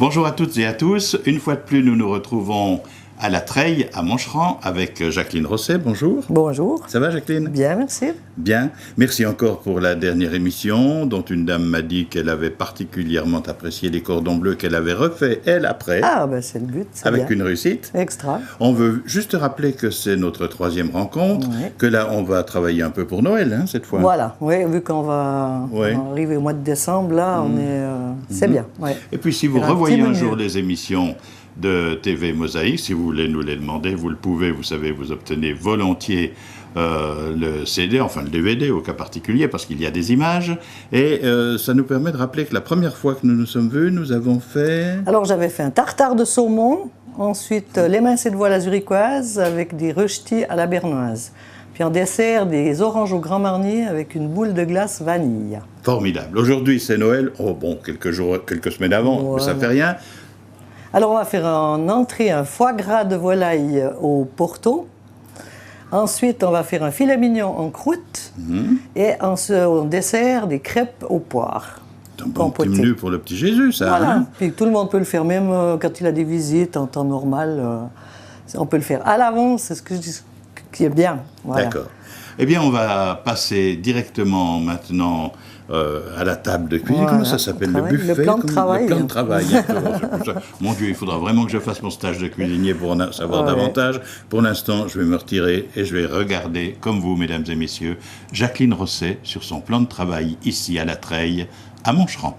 Bonjour à toutes et à tous. Une fois de plus, nous nous retrouvons à La Treille, à Moncheran, avec Jacqueline Rosset. Bonjour. Bonjour. Ça va, Jacqueline? Bien, merci. Bien. Merci encore pour la dernière émission, dont une dame m'a dit qu'elle avait particulièrement apprécié les cordons bleus qu'elle avait refait, elle, après. Ah, ben c'est le but, c'est avec bien. une réussite. Extra. On veut juste rappeler que c'est notre troisième rencontre, que là, on va travailler un peu pour Noël, hein, cette fois. Voilà, oui, vu qu'on va arriver au mois de décembre, là, on est... c'est bien. Ouais. Et puis, si vous Faire revoyez petit un menu. jour les émissions de TV Mosaïque, si vous voulez nous les demander, vous le pouvez, vous savez, vous obtenez volontiers le CD, enfin le DVD au cas particulier, parce qu'il y a des images, et ça nous permet de rappeler que la première fois que nous nous sommes vus, nous avons fait... Alors, j'avais fait un tartare de saumon, ensuite l'émincé de voile zurichoise avec des rösti à la bernoise. Puis en dessert, des oranges au Grand Marnier avec une boule de glace vanille. Formidable. Aujourd'hui, c'est Noël. Oh bon, quelques semaines avant, mais ça fait rien. Alors, on va faire en entrée un foie gras de volaille au Porto. Ensuite, on va faire un filet mignon en croûte. Et en dessert, des crêpes aux poires. C'est un bon petit menu pour le petit Jésus, ça. Voilà. Hein? Puis tout le monde peut le faire, même quand il a des visites en temps normal. On peut le faire à l'avance, c'est ce que je dis, qui est bien. Voilà. D'accord. Eh bien, on va passer directement maintenant à la table de cuisine. Voilà. Comment ça s'appelle? Le buffet? Le plan de travail. Le plan de travail. Mon Dieu, il faudra vraiment que je fasse mon stage de cuisinier pour en savoir davantage. Pour l'instant, je vais me retirer et je vais regarder, comme vous, mesdames et messieurs, Jacqueline Rosset sur son plan de travail ici à La Treille, à Moncheran.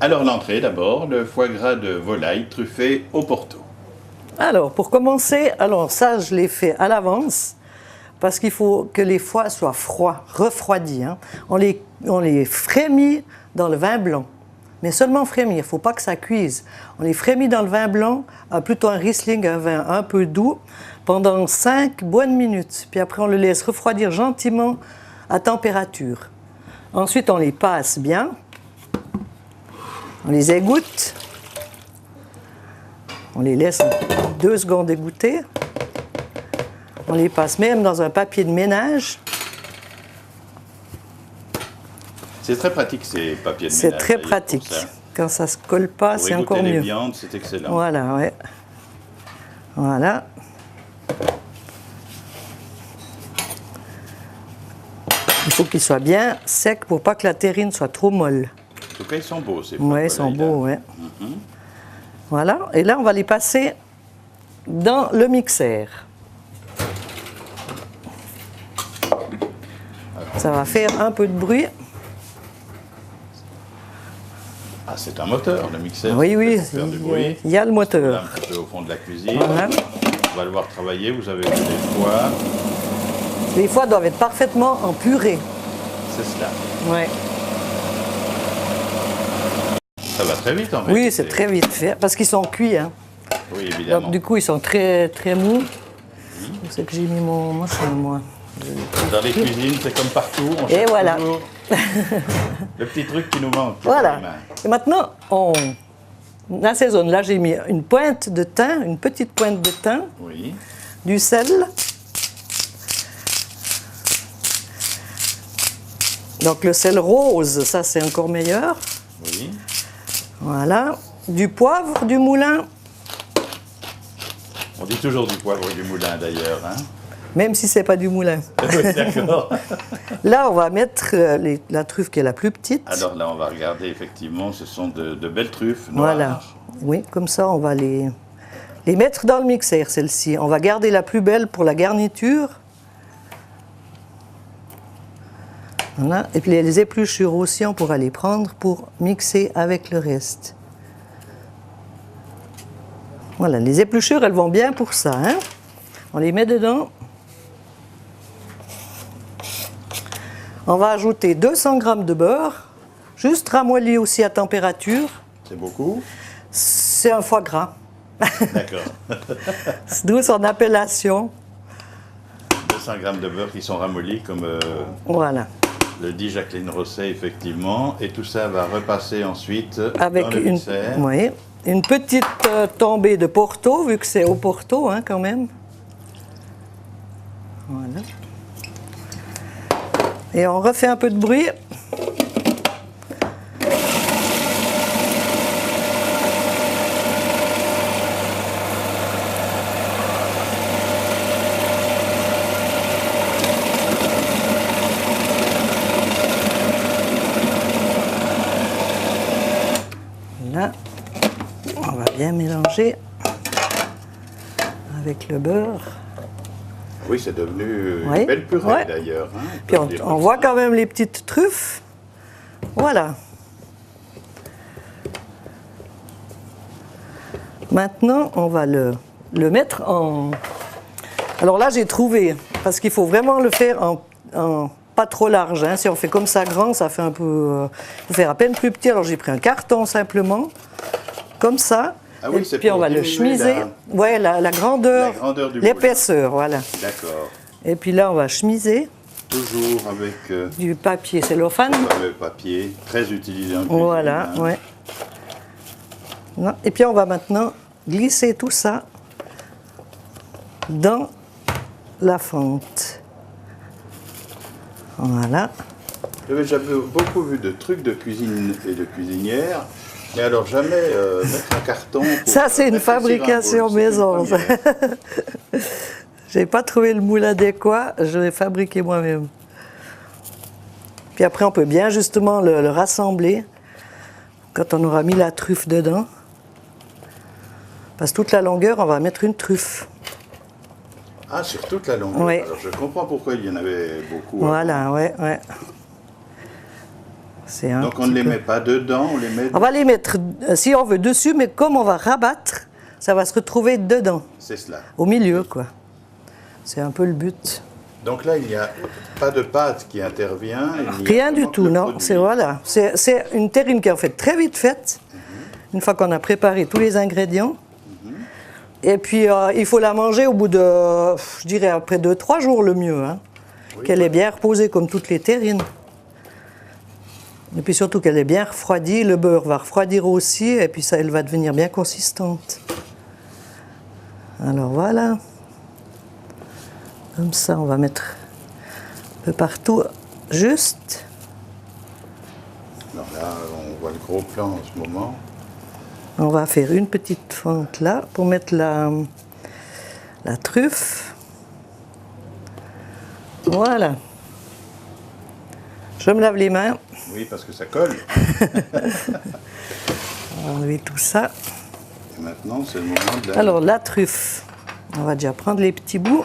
Alors, l'entrée d'abord, le foie gras de volaille truffé au Porto. Alors, pour commencer, ça, je l'ai fait à l'avance. Parce qu'il faut que les foies soient froids, refroidis. Hein. On les frémit dans le vin blanc, mais seulement frémir, il ne faut pas que ça cuise. On les frémit dans le vin blanc, plutôt un Riesling, un vin un peu doux, pendant 5 bonnes minutes. Puis après, on le laisse refroidir gentiment à température. Ensuite, on les passe bien, on les égoutte, on les laisse 2 secondes égoutter. On les passe même dans un papier de ménage. C'est très pratique, ces papiers de ménage. C'est très pratique. Quand ça ne se colle pas, c'est encore mieux. Les viandes, c'est excellent. Voilà, ouais. Voilà. Il faut qu'ils soient bien secs pour pas que la terrine soit trop molle. En tout cas, ils sont beaux, ces Oui, ils sont beaux, oui. Voilà. Et là, on va les passer dans le mixeur. Ça va faire un peu de bruit. Ah, c'est un moteur, le mixeur. Oui, oui, Faire du bruit. il y a le moteur. Là, un petit peu au fond de la cuisine. Voilà. On va le voir travailler. Vous avez vu des foies. Les foies doivent être parfaitement en purée. C'est cela. Ouais. Ça va très vite, en fait. Oui, c'est très vite fait, parce qu'ils sont cuits. Hein. Oui, évidemment. Donc, du coup, ils sont très, très mous. C'est que j'ai mis mon machin, moi. Dans les cuisines, c'est comme partout. On Et cherche voilà. toujours le petit truc qui nous manque. Voilà. Et maintenant, on assaisonne. Là, j'ai mis une pointe de thym, une petite pointe de thym, Oui. du sel. Donc, le sel rose, ça, c'est encore meilleur. Oui. Voilà. Du poivre, du moulin. On dit toujours du poivre du moulin, d'ailleurs. Hein? Même si c'est pas du moulin. Oui, d'accord. Là, on va mettre la truffe qui est la plus petite. Alors là, on va regarder, effectivement, ce sont de belles truffes noires. Voilà. Oui, comme ça, on va les mettre dans le mixeur, celle-ci. On va garder la plus belle pour la garniture. Voilà. Et puis les épluchures aussi, on pourra les prendre pour mixer avec le reste. Voilà, les épluchures, elles vont bien pour ça. Hein? On les met dedans. On va ajouter 200 g de beurre, juste ramolli aussi à température. C'est beaucoup? C'est un foie gras. D'accord. D'où son appellation. 200 g de beurre qui sont ramollis, comme Voilà. le dit Jacqueline Rosset, effectivement. Et tout ça va repasser ensuite Avec dans le mixeur. une petite tombée de Porto, vu que c'est au Porto, hein, quand même. Voilà. Et on refait un peu de bruit. On va bien mélanger avec le beurre. Oui, c'est devenu Oui. une belle purée Ouais. d'ailleurs. Hein, Puis peut dire on comme voit ça. quand même les petites truffes. Voilà. Maintenant, on va le mettre en... Alors là, j'ai trouvé, parce qu'il faut vraiment le faire en pas trop large. Hein. Si on fait comme ça grand, ça fait un peu... Il faut faire à peine plus petit. Alors j'ai pris un carton simplement, comme ça. Ah oui, et c'est puis on pour va le diminuer chemiser. Ouais, la grandeur, la grandeur du moule. l'épaisseur, voilà. D'accord. Et puis là, on va chemiser Toujours avec du papier cellophane. le papier, très utilisé en cuisine. Voilà, hein. ouais. Non, et puis on va maintenant glisser tout ça dans la fente. Voilà. J'avais déjà beaucoup vu de trucs de cuisine et de cuisinière, mais alors jamais mettre un carton. Pour Ça, c'est une rétrécir un fabrication boule. C'est une maison. première. J'ai pas trouvé le moule adéquat, je l'ai fabriqué moi-même. Puis après, on peut bien justement le rassembler quand on aura mis la truffe dedans. Parce que toute la longueur, on va mettre une truffe. Ah, sur toute la longueur. Oui. Alors je comprends pourquoi il y en avait beaucoup. Voilà, ouais, ouais. C'est un Donc on petit ne les peu- met pas dedans, on les met. On va les mettre, si on veut, dessus, mais comme on va rabattre, ça va se retrouver dedans, C'est cela. au milieu, quoi. C'est un peu le but. Donc là, il n'y a pas de pâte qui intervient. il n'y a Rien du vraiment que tout, le non. produit. C'est voilà. C'est une terrine qui est en fait très vite faite, une fois qu'on a préparé tous les ingrédients. Et puis, il faut la manger au bout de, je dirais, après 2-3 jours le mieux. Hein. Oui, Qu'elle est bien reposée comme toutes les terrines. Et puis surtout qu'elle est bien refroidie. Le beurre va refroidir aussi, et puis ça, elle va devenir bien consistante. Alors voilà. Comme ça, on va mettre un peu partout, juste. Alors là, on voit le gros plan en ce moment. On va faire une petite fente là pour mettre la truffe. Voilà. Je me lave les mains. Oui, parce que ça colle. On va enlever tout ça. Et maintenant, c'est le moment de la... Alors la truffe, on va déjà prendre les petits bouts.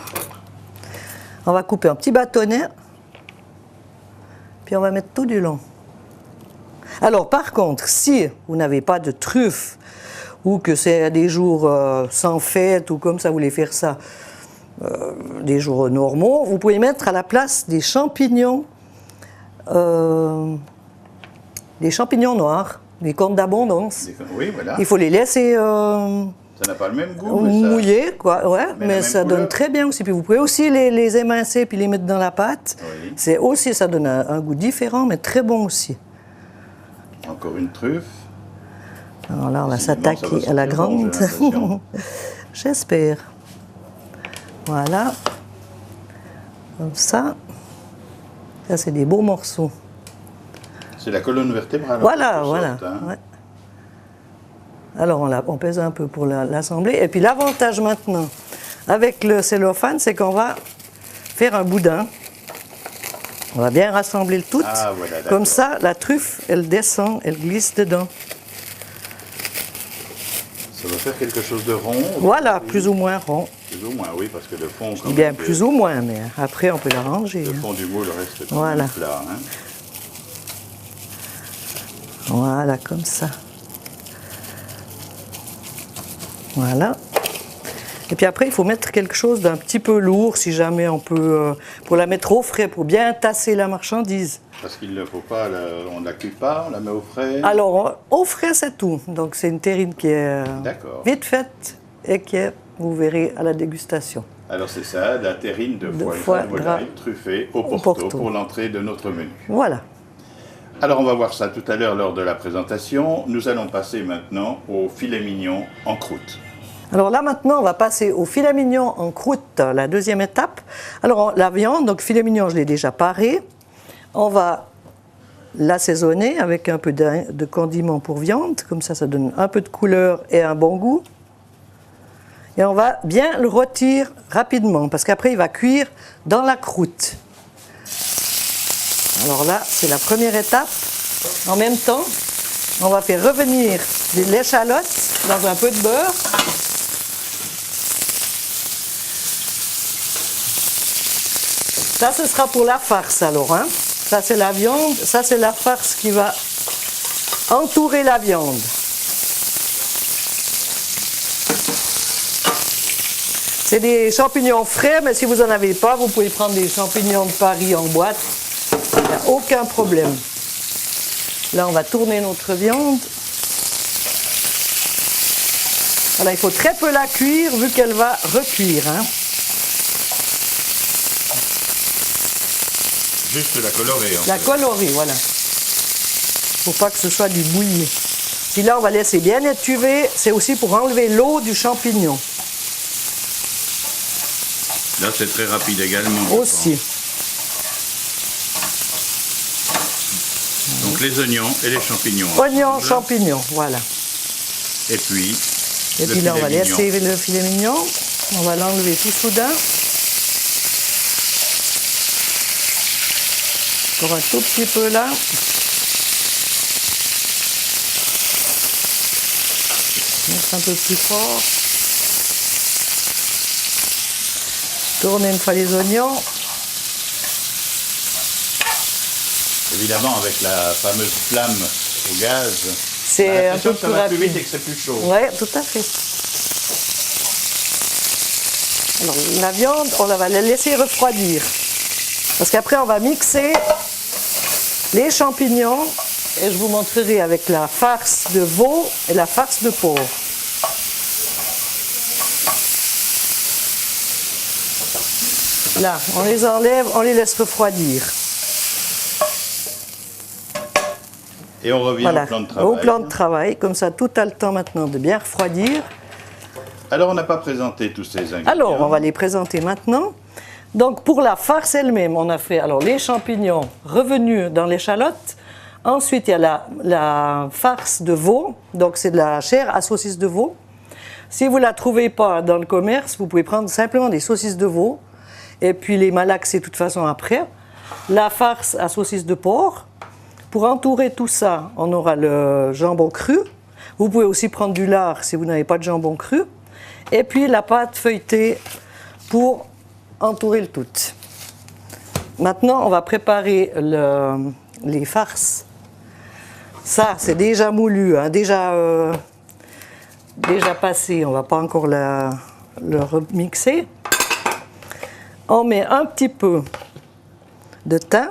On va couper en petits bâtonnets. Puis on va mettre tout du long. Alors par contre, si vous n'avez pas de truffe ou que c'est des jours sans fête ou comme ça, vous voulez faire ça des jours normaux, vous pouvez mettre à la place des champignons noirs, des cornes d'abondance. Oui, voilà. Il faut les laisser Ça n'a pas le même goût, mais ça... mouiller, quoi, ouais, Mais la mais même ça couleur. donne très bien aussi. Puis vous pouvez aussi les émincer puis les mettre dans la pâte. Oui. C'est aussi, ça donne un goût différent, mais très bon aussi. Encore une truffe. Alors là, on va Décidément, ça s'attaquer va à la sentir bon, grande. j'ai l'impression. J'espère. Voilà. Comme ça. Ça, c'est des beaux morceaux. C'est la colonne vertébrale. en Voilà, quelque voilà. sorte, hein. Ouais. Alors, on pèse un peu pour l'assembler. Et puis, l'avantage maintenant, avec le cellophane, c'est qu'on va faire un boudin. On va bien rassembler le tout. Ah, voilà, d'accord. Comme ça, la truffe, elle descend, elle glisse dedans. Ça va faire quelque chose de rond. Voilà, plus ou moins rond. Plus ou moins, oui, parce que le fond... Je dis bien plus ou moins, mais après, on peut l'arranger. Le hein. fond du moule reste quand Voilà. même plat. Hein. Voilà, comme ça. Voilà. Et puis après, il faut mettre quelque chose d'un petit peu lourd, si jamais on peut, pour la mettre au frais, pour bien tasser la marchandise. Parce qu'il ne faut pas, on ne la cuit pas, on la met au frais. Alors, au frais, c'est tout. Donc, c'est une terrine qui est D'accord. vite faite et qui est, vous verrez, à la dégustation. Alors c'est ça, la terrine de De foie foie gras de gras volaille truffée au Porto, Porto. pour l'entrée de notre menu. Voilà. Alors on va voir ça tout à l'heure lors de la présentation. Nous allons passer maintenant au filet mignon en croûte. Alors là, maintenant, on va passer au filet mignon en croûte, la deuxième étape. Alors, la viande, donc filet mignon, je l'ai déjà paré. On va l'assaisonner avec un peu de condiment pour viande. Comme ça donne un peu de couleur et un bon goût. Et on va bien le rôtir rapidement, parce qu'après, il va cuire dans la croûte. Alors là, c'est la première étape. En même temps, On va faire revenir l'échalote dans un peu de beurre. Ça, ce sera pour la farce alors. Hein. Ça, c'est la viande. Ça, c'est la farce qui va entourer la viande. C'est des champignons frais, mais si vous n'en avez pas, vous pouvez prendre des champignons de Paris en boîte. Il n'y a aucun problème. Là, on va tourner notre viande. Voilà, il faut très peu la cuire vu qu'elle va recuire. Hein. Juste la colorer. La colorer, voilà. Faut pas que ce soit du bouilli. Puis là, on va laisser bien étuver. C'est aussi pour enlever l'eau du champignon. Là, c'est très rapide également. Aussi. Donc les oignons et les champignons. Oignons, champignons, voilà. Et puis, là, on va laisser le filet mignon. On va l'enlever tout soudain. Encore un tout petit peu là. Mettre un peu plus fort. Tourner une fois les oignons. Évidemment, avec la fameuse flamme au gaz, c'est un peu que ça plus va rapide. plus vite et que c'est plus chaud. Oui, tout à fait. Alors, la viande, on va la laisser refroidir. Parce qu'après, on va mixer les champignons et je vous montrerai avec la farce de veau et la farce de porc. Là, on les enlève, on les laisse refroidir. Et on revient Voilà, au plan de travail. au plan de travail. Comme ça, tout a le temps maintenant de bien refroidir. Alors, on n'a pas présenté tous ces ingrédients. Alors, on va les présenter maintenant. Donc, pour la farce elle-même, on a fait alors, les champignons revenus dans l'échalote. Ensuite, il y a la farce de veau. Donc, c'est de la chair à saucisse de veau. Si vous ne la trouvez pas dans le commerce, vous pouvez prendre simplement des saucisses de veau. Et puis les malaxer de toute façon après. La farce à saucisse de porc. Pour entourer tout ça, on aura le jambon cru. Vous pouvez aussi prendre du lard si vous n'avez pas de jambon cru. Et puis la pâte feuilletée pour entourer le tout. Maintenant, on va préparer les farces. Ça, c'est déjà moulu, hein, déjà passé. On ne va pas encore le remixer. On met un petit peu de thym.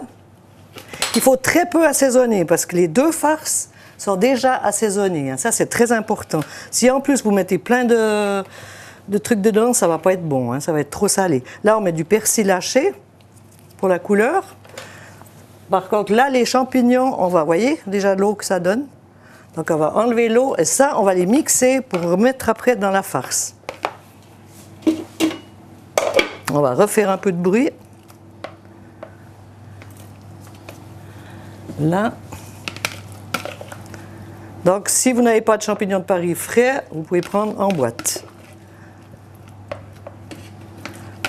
Il faut très peu assaisonner parce que les deux farces sont déjà assaisonnées. Hein. Ça, c'est très important. Si en plus vous mettez plein de trucs dedans, ça ne va pas être bon. Hein. Ça va être trop salé. Là, on met du persil haché pour la couleur. Par contre, là, les champignons, on va, voyez, déjà l'eau que ça donne. Donc, on va enlever l'eau et ça, on va les mixer pour remettre après dans la farce. On va refaire un peu de bruit. Là. Donc, si vous n'avez pas de champignons de Paris frais, vous pouvez prendre en boîte.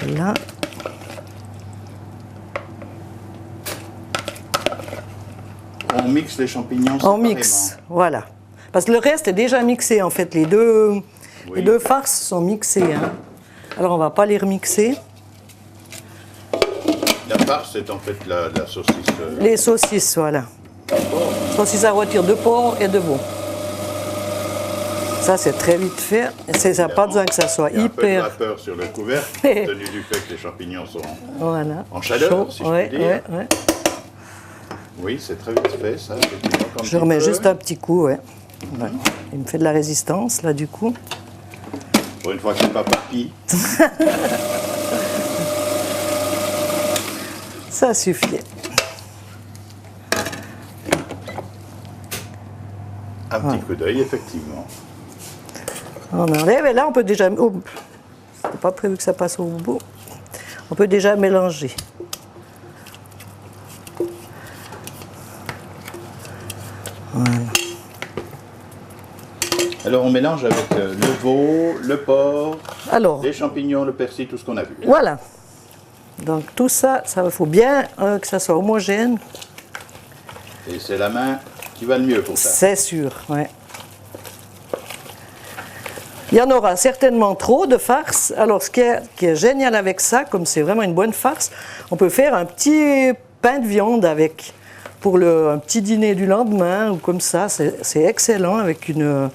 Là. On mixe les champignons On séparément. mixe, voilà. Parce que le reste est déjà mixé, en fait. Les deux farces sont mixées. Hein. Alors, on ne va pas les remixer. La farce, c'est en fait la saucisse. Les saucisses, voilà. Saucisses à rôtir de porc et de veau. Ça, c'est très vite fait. Ça n'a pas besoin que ça soit Il y a hyper... un peu de vapeur sur le couvercle, compte tenu du fait que les champignons sont Voilà. en chaleur, Chaud. si je Ouais, puis dire. ouais, ouais. Oui, c'est très vite fait, ça. Je remets juste un petit coup, ouais. Voilà. Il me fait de la résistance, là, du coup. Pour une fois que c'est pas papy. Ça suffit. Un petit coup d'œil, effectivement. On enlève, et là, on peut déjà... Oh, c'était pas prévu que ça passe au bout. On peut déjà mélanger. Voilà. Alors, on mélange avec le veau, le porc, Alors, les champignons, le persil, tout ce qu'on a vu. voilà. Donc, tout ça, il faut bien que ça soit homogène. Et c'est la main qui va le mieux pour ça. C'est sûr, ouais. Il y en aura certainement trop de farce. Alors, ce qui est génial avec ça, comme c'est vraiment une bonne farce, on peut faire un petit pain de viande avec, pour un petit dîner du lendemain, ou comme ça. C'est excellent avec une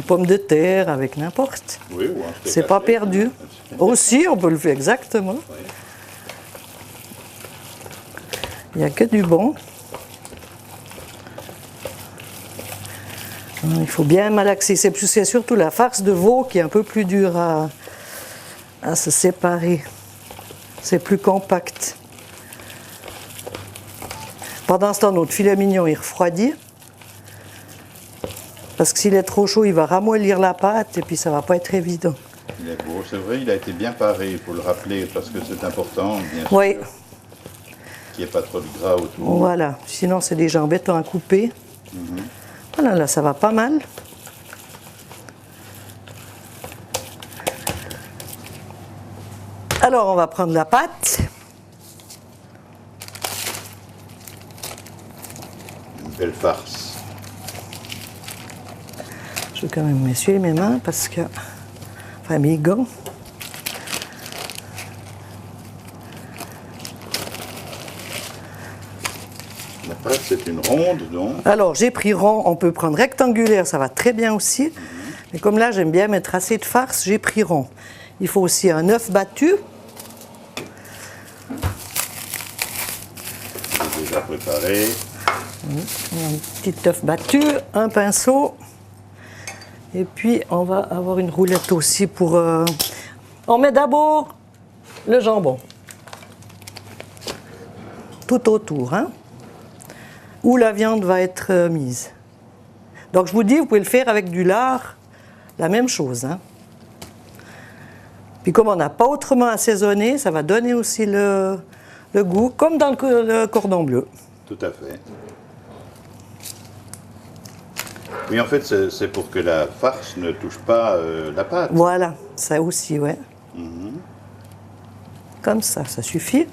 pomme de terre, avec n'importe. Oui, ou un steak C'est pas haché. perdu. Aussi, on peut le faire exactement. Oui. Il n'y a que du bon. Il faut bien malaxer. C'est surtout la farce de veau qui est un peu plus dure à se séparer. C'est plus compact. Pendant ce temps, notre filet mignon, il refroidit. Parce que s'il est trop chaud, il va ramollir la pâte et puis ça ne va pas être évident. Il est beau, c'est vrai, il a été bien paré, il faut le rappeler, parce que c'est important, bien sûr, Oui, qu'il n'y ait pas trop de gras autour. voilà. Sinon, c'est déjà embêtant à couper. Voilà, là, ça va pas mal. Alors, on va prendre la pâte. Une belle farce. Je vais quand même m'essuyer mes mains parce que... Enfin, mes gants. La pâte, c'est une ronde, donc. Alors, j'ai pris rond, on peut prendre rectangulaire, ça va très bien aussi. Mais comme là, j'aime bien mettre assez de farce, j'ai pris rond. Il faut aussi un œuf battu. C'est déjà préparé. Un petit œuf battu, un pinceau. Et puis, on va avoir une roulette aussi pour... On met d'abord le jambon. Tout autour, hein, où la viande va être mise. Donc, je vous dis, vous pouvez le faire avec du lard, la même chose. Hein. Puis, comme on n'a pas autrement assaisonné, ça va donner aussi le goût, comme dans le cordon bleu. Tout à fait. Oui, en fait, c'est pour que la farce ne touche pas la pâte. Voilà, ça aussi, ouais. Comme ça suffit.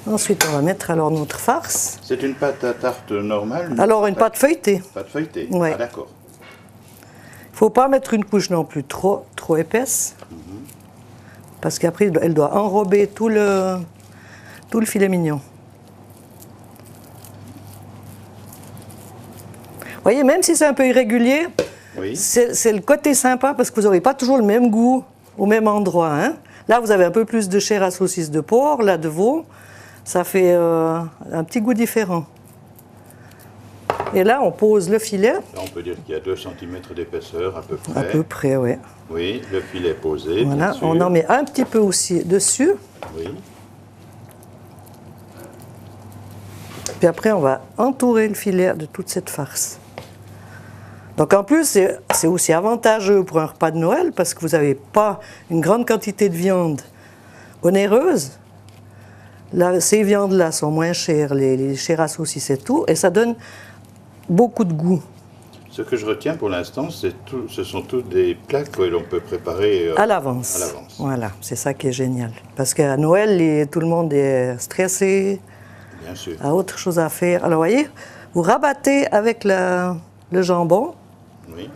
Ensuite, on va mettre alors notre farce. C'est une pâte à tarte normale? Alors, une pâte feuilletée. Pâte feuilletée? Ouais. Ah, d'accord. Il ne faut pas mettre une couche non plus trop épaisse. Parce qu'après, elle doit enrober tout le filet mignon. Vous voyez, même si c'est un peu irrégulier, Oui. c'est le côté sympa parce que vous n'aurez pas toujours le même goût au même endroit. Hein. Là, vous avez un peu plus de chair à saucisse de porc, là de veau. Ça fait un petit goût différent. Et là, on pose le filet. Là, on peut dire qu'il y a 2 cm d'épaisseur à peu près. À peu près, oui. Oui, le filet posé, Voilà, bien sûr. on en met un petit peu aussi dessus. Oui. Puis après, on va entourer le filet de toute cette farce. Donc en plus, c'est aussi avantageux pour un repas de Noël parce que vous n'avez pas une grande quantité de viande onéreuse. Là, ces viandes-là sont moins chères, les chairs à saucisses et tout, et ça donne beaucoup de goût. Ce que je retiens pour l'instant, ce sont tous des plats que l'on peut préparer À l'avance. À l'avance. Voilà, c'est ça qui est génial. Parce qu'à Noël, tout le monde est stressé, Bien sûr. a autre chose à faire. Alors, vous voyez, vous rabattez avec le jambon Oui.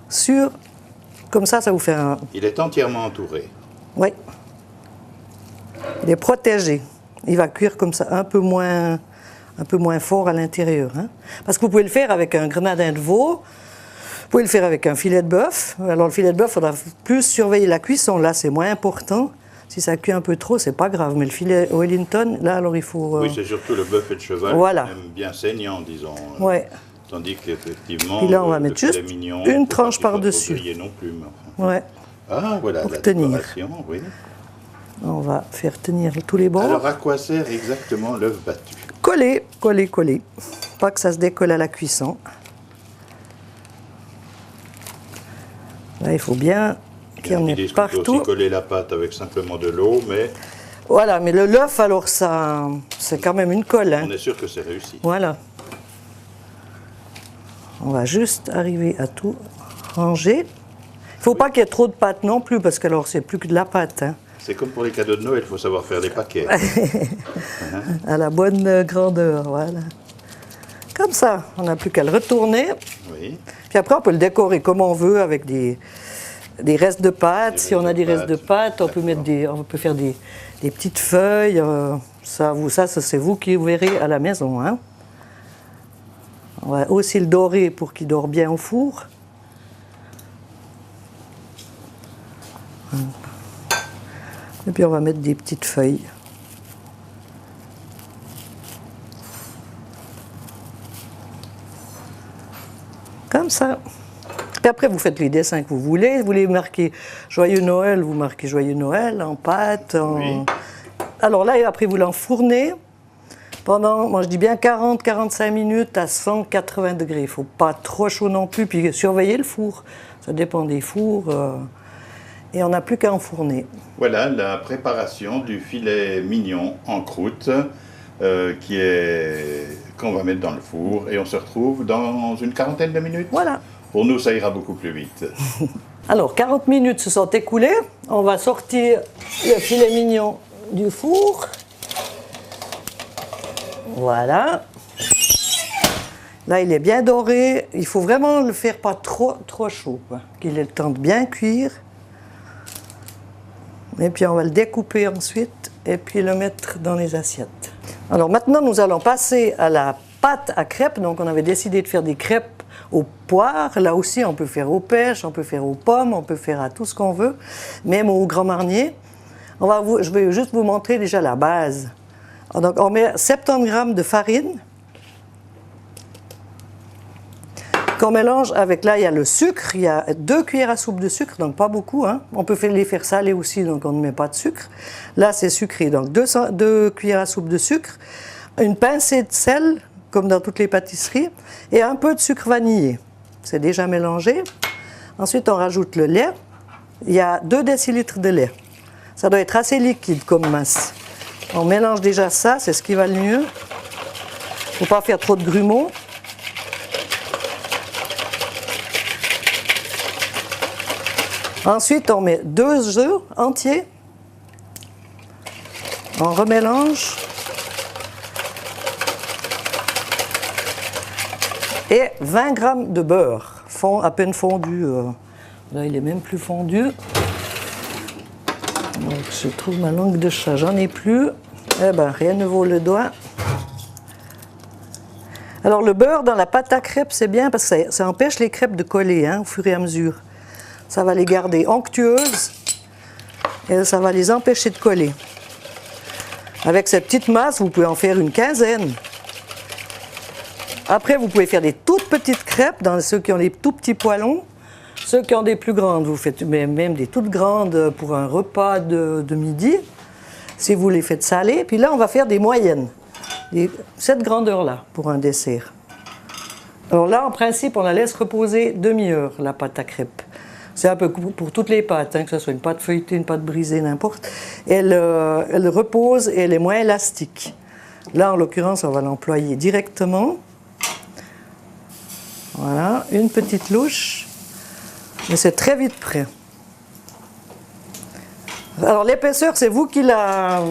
sur... Comme ça vous fait un... Il est entièrement entouré. Oui. Il est protégé. Il va cuire comme ça un peu moins fort à l'intérieur. Hein. Parce que vous pouvez le faire avec un grenadin de veau, vous pouvez le faire avec un filet de bœuf. Alors le filet de bœuf, il faudra plus surveiller la cuisson. Là, c'est moins important. Si ça cuit un peu trop, c'est pas grave. Mais le filet Wellington, là, alors il faut... Oui, c'est surtout le bœuf et le cheval, Voilà. même bien saignant, disons. Ouais. Tandis qu'effectivement, Puis là, on va le mettre filet juste mignon, une faut tranche pas qu'il soit par-dessus. trop grillé non plus. Mais enfin. Ouais. Ah, voilà, Pour la tenir. décoration, oui. On va faire tenir tous les bords. Alors, à quoi sert exactement l'œuf battu? Coller, coller, coller. Pas que ça se décolle à la cuisson. Là, il faut bien qu'il y en Ils ait disent qu'on peut partout. aussi coller la pâte avec simplement de l'eau, mais Voilà, mais l'œuf, alors ça, c'est quand même une colle. Hein. on est sûr que c'est réussi. Voilà. On va juste arriver à tout ranger. Il ne faut pas qu'il y ait trop de pâte non plus, parce que alors c'est plus que de la pâte. Hein. C'est comme pour les cadeaux de Noël, il faut savoir faire des paquets. À la bonne grandeur, voilà. Comme ça, on n'a plus qu'à le retourner. Oui. Puis après, on peut le décorer comme on veut avec des restes de pâte. Si on a des restes de pâte, on peut faire des petites feuilles. Ça, c'est vous qui verrez à la maison. Hein. On va aussi le dorer pour qu'il dore bien au four. Et puis on va mettre des petites feuilles. Comme ça. Puis après, vous faites les dessins que vous voulez. Vous voulez marquer Joyeux Noël, vous marquez Joyeux Noël en pâte. Oui. Alors là, après, vous l'enfournez pendant, moi je dis bien 40-45 minutes à 180 degrés. Il ne faut pas trop chaud non plus. Puis surveillez le four. Ça dépend des fours. Et on n'a plus qu'à enfourner. Voilà la préparation du filet mignon en croûte qu'on va mettre dans le four. Et on se retrouve dans une quarantaine de minutes. Voilà. Pour nous, ça ira beaucoup plus vite. Alors, 40 minutes se sont écoulées. On va sortir le filet mignon du four. Voilà. Là, il est bien doré. Il faut vraiment le faire pas trop chaud, quoi. Qu'il ait le temps de bien cuire. Et puis, on va le découper ensuite et puis le mettre dans les assiettes. Alors, maintenant, nous allons passer à la pâte à crêpes. Donc, on avait décidé de faire des crêpes aux poires. Là aussi, on peut faire aux pêches, on peut faire aux pommes, on peut faire à tout ce qu'on veut, même au Grand Marnier. Je vais juste vous montrer déjà la base. Donc, on met 70 g de farine qu'on mélange avec, là, il y a le sucre, il y a 2 cuillères à soupe de sucre, donc pas beaucoup. Hein. On peut les faire saler aussi, donc on ne met pas de sucre. Là, c'est sucré, donc 2 cuillères à soupe de sucre, une pincée de sel, comme dans toutes les pâtisseries, et un peu de sucre vanillé. C'est déjà mélangé. Ensuite, on rajoute le lait. Il y a 2 décilitres de lait. Ça doit être assez liquide comme masse. On mélange déjà ça, c'est ce qui va le mieux. Il ne faut pas faire trop de grumeaux. Ensuite, on met 2 œufs entiers. On remélange. Et 20 g de beurre, à peine fondu. Là, il est même plus fondu. Donc, je trouve ma langue de chat, j'en ai plus. Eh bien, rien ne vaut le doigt. Alors, le beurre dans la pâte à crêpes, c'est bien parce que ça empêche les crêpes de coller au fur et à mesure. Ça va les garder onctueuses et ça va les empêcher de coller. Avec cette petite masse, vous pouvez en faire une quinzaine. Après, vous pouvez faire des toutes petites crêpes, dans ceux qui ont des tout petits poêlons. Ceux qui ont des plus grandes, vous faites même des toutes grandes pour un repas de midi, si vous les faites saler. Puis là, on va faire des moyennes, cette grandeur-là, pour un dessert. Alors là, en principe, on la laisse reposer demi-heure, la pâte à crêpes. C'est un peu pour toutes les pâtes, que ce soit une pâte feuilletée, une pâte brisée, n'importe. Elle repose et elle est moins élastique. Là, en l'occurrence, on va l'employer directement. Voilà, une petite louche. Mais c'est très vite prêt. Alors l'épaisseur, c'est vous qui l'a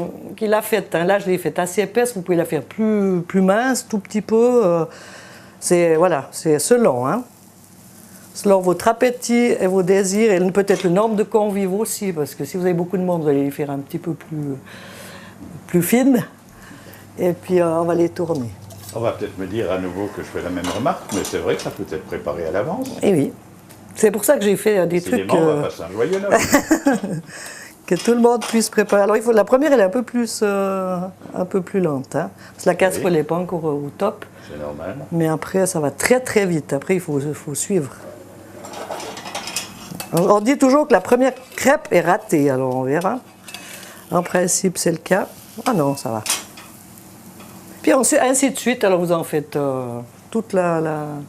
faite. Là, je l'ai faite assez épaisse. Vous pouvez la faire plus mince, tout petit peu. C'est selon. Selon votre appétit et vos désirs, et peut-être le nombre de convives aussi, parce que si vous avez beaucoup de monde, vous allez les faire un petit peu plus fines. Et puis, on va les tourner. On va peut-être me dire à nouveau que je fais la même remarque, mais c'est vrai que ça peut être préparé à l'avance. Eh oui. C'est pour ça que j'ai fait des trucs... on va passer un joyeux Noël. Que tout le monde puisse préparer. Alors, la première, elle est un peu plus lente. Parce que la casserole n'est pas encore au top. C'est normal. Mais après, ça va très, très vite. Après, il faut suivre. On dit toujours que la première crêpe est ratée. Alors, on verra. En principe, c'est le cas. Ah non, ça va. Puis ensuite, ainsi de suite. Alors, vous en faites toute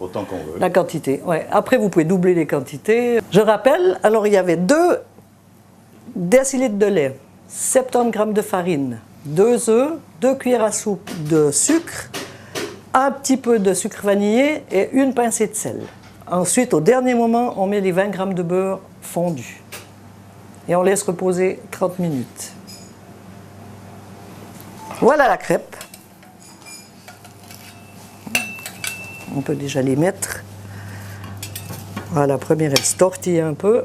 autant qu'on veut. La quantité. Ouais. Après, vous pouvez doubler les quantités. Je rappelle, alors, il y avait 2 décilitres de lait, 70 g de farine, 2 œufs, 2 cuillères à soupe de sucre, un petit peu de sucre vanillé et une pincée de sel. Ensuite, au dernier moment, on met les 20 g de beurre fondu. Et on laisse reposer 30 minutes. Voilà la crêpe. On peut déjà les mettre. Voilà, la première, elle se tortille un peu.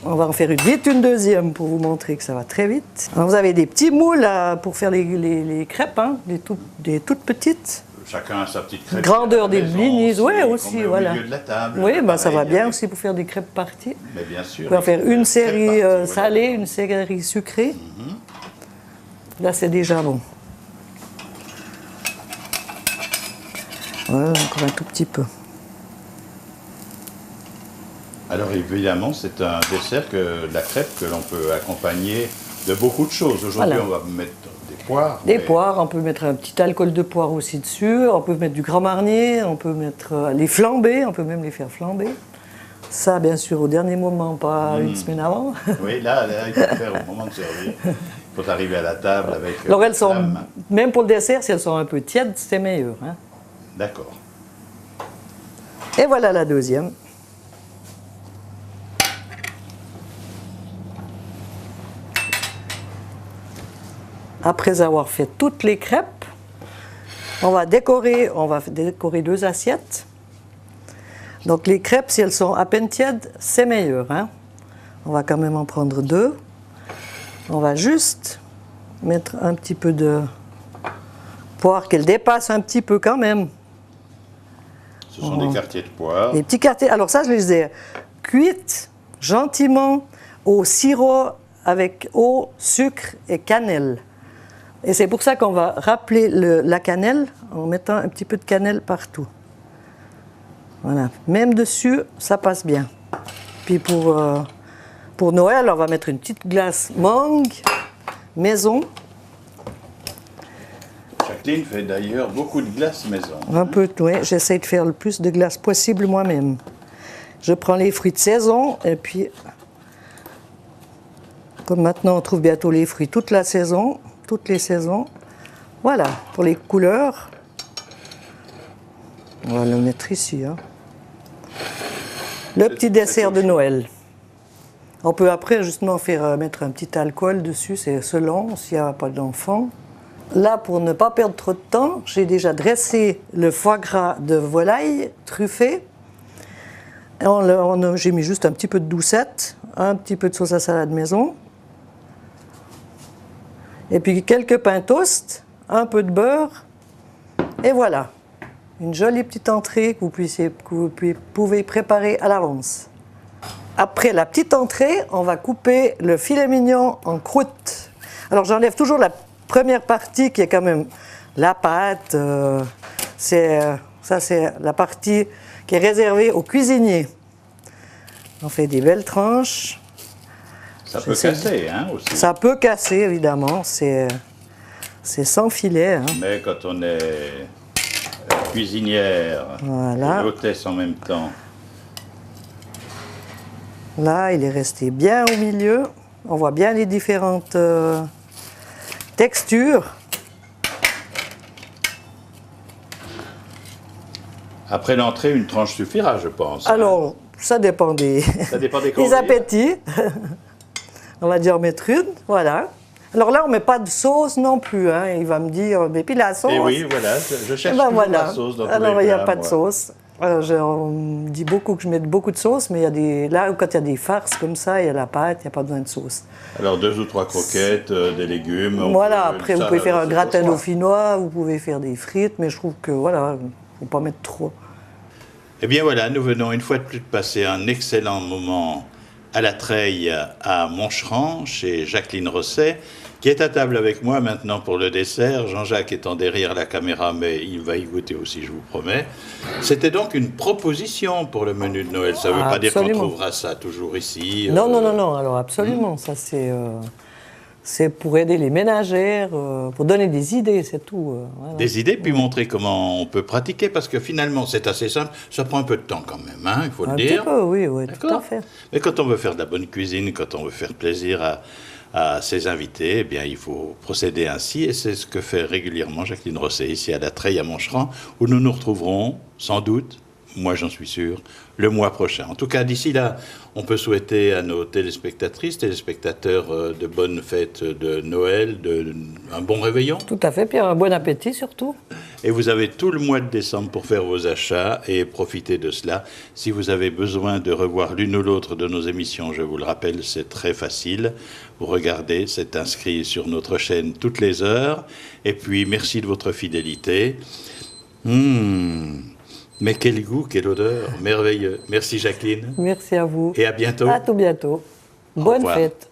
On va en faire vite une deuxième pour vous montrer que ça va très vite. Alors, vous avez des petits moules pour faire les crêpes, hein, des toutes petites. Chacun a sa petite crêpe. Grandeur des blinis, oui, aussi, voilà. Au milieu de la table. Oui, ben, ça va bien aussi pour faire des crêpes parties. Mais bien sûr. Vous pouvez en faire une série parties, salée, voilà. une série sucrée. Là, c'est déjà bon. Voilà, encore un tout petit peu. Alors évidemment, c'est un dessert, la crêpe, que l'on peut accompagner de beaucoup de choses. Aujourd'hui, Voilà. on va mettre des poires. Des poires, on peut mettre un petit alcool de poire aussi dessus, on peut mettre du Grand Marnier, on peut mettre les flamber, on peut même les faire flamber. Ça, bien sûr, au dernier moment, pas une semaine avant. Oui, là, il faut faire au moment de servir. Il faut arriver à la table avec. Alors elles sont, flamme. même pour le dessert, si elles sont un peu tièdes, c'est meilleur. Hein. D'accord. Et voilà la deuxième. Après avoir fait toutes les crêpes, on va décorer 2 assiettes. Donc les crêpes, si elles sont à peine tièdes, c'est meilleur. Hein. On va quand même en prendre 2. On va juste mettre un petit peu de poire, qu'elle dépasse un petit peu quand même. Ce sont des quartiers de poire. Les petits quartiers. Alors ça, je les ai cuites gentiment au sirop avec eau, sucre et cannelle. Et c'est pour ça qu'on va rappeler la cannelle en mettant un petit peu de cannelle partout. Voilà. Même dessus, ça passe bien. Puis pour Noël, on va mettre une petite glace mangue maison. Jacqueline fait d'ailleurs beaucoup de glace maison. Un peu, oui. J'essaie de faire le plus de glace possible moi-même. Je prends les fruits de saison et puis, comme maintenant on trouve bientôt les fruits toute la saison, toutes les saisons, voilà, pour les couleurs. On va le mettre ici. Hein. Le petit dessert de Noël. On peut après justement mettre un petit alcool dessus, c'est selon, s'il n'y a pas d'enfant. Là, pour ne pas perdre trop de temps, j'ai déjà dressé le foie gras de volaille truffé. J'ai mis juste un petit peu de doucette, un petit peu de sauce à salade maison. Et puis quelques pains toast, un peu de beurre. Et voilà, une jolie petite entrée que vous pouvez préparer à l'avance. Après la petite entrée, on va couper le filet mignon en croûte. Alors j'enlève toujours la première partie qui est quand même la pâte. Ça c'est la partie qui est réservée aux cuisiniers. On fait des belles tranches. Ça peut casser, hein, aussi. Ça peut casser, évidemment. C'est sans filet. Hein. Mais quand on est cuisinière Voilà. et hôtesse en même temps. Là, il est resté bien au milieu. On voit bien les différentes textures. Après l'entrée, une tranche suffira, je pense. Alors, ça dépend des, Ça dépend des des convives. appétits. On va dire mettre une, voilà. Alors là, on ne met pas de sauce non plus. Hein. Il va me dire, mais puis la sauce. Et oui, voilà, je cherche Eh ben toujours voilà. la sauce dans tous Alors, les il n'y a plats, pas de moi. sauce. Alors, on me dit beaucoup que je mette beaucoup de sauce, mais il y a là, quand il y a des farces comme ça, il y a la pâte, il n'y a pas besoin de sauce. Alors 2 ou 3 croquettes, des légumes. Voilà, après, vous pouvez faire un gratin d'eau. dauphinois, vous pouvez faire des frites, mais je trouve que, voilà, il ne faut pas mettre trop. Eh bien voilà, nous venons une fois de plus de passer un excellent moment à la Treille à Moncheran, chez Jacqueline Rosset, qui est à table avec moi maintenant pour le dessert. Jean-Jacques étant derrière la caméra, mais il va y goûter aussi, je vous promets. C'était donc une proposition pour le menu de Noël. Ça ne veut pas dire qu'on Absolument. trouvera ça toujours ici. Non, non, non, non, alors absolument, ça c'est pour aider les ménagères, pour donner des idées, c'est tout. Voilà. Des idées, puis montrer comment on peut pratiquer, parce que finalement c'est assez simple, ça prend un peu de temps quand même, hein, il faut le Un dire. petit peu, oui, oui, tout D'accord. à fait. Mais quand on veut faire de la bonne cuisine, quand on veut faire plaisir à ses invités, eh bien, il faut procéder ainsi, et c'est ce que fait régulièrement Jacqueline Rosset ici à la Treille à Moncheran, où nous nous retrouverons sans doute moi j'en suis sûr, le mois prochain. En tout cas, d'ici là, on peut souhaiter à nos téléspectatrices, téléspectateurs de bonnes fêtes de Noël, un bon réveillon. Tout à fait, puis un bon appétit surtout. Et vous avez tout le mois de décembre pour faire vos achats et profiter de cela. Si vous avez besoin de revoir l'une ou l'autre de nos émissions, je vous le rappelle, c'est très facile. Vous regardez, c'est inscrit sur notre chaîne toutes les heures. Et puis, merci de votre fidélité. Mais quel goût, quelle odeur, merveilleux. Merci Jacqueline. Merci à vous. Et à bientôt. À tout bientôt. Au Bonne revoir. fête.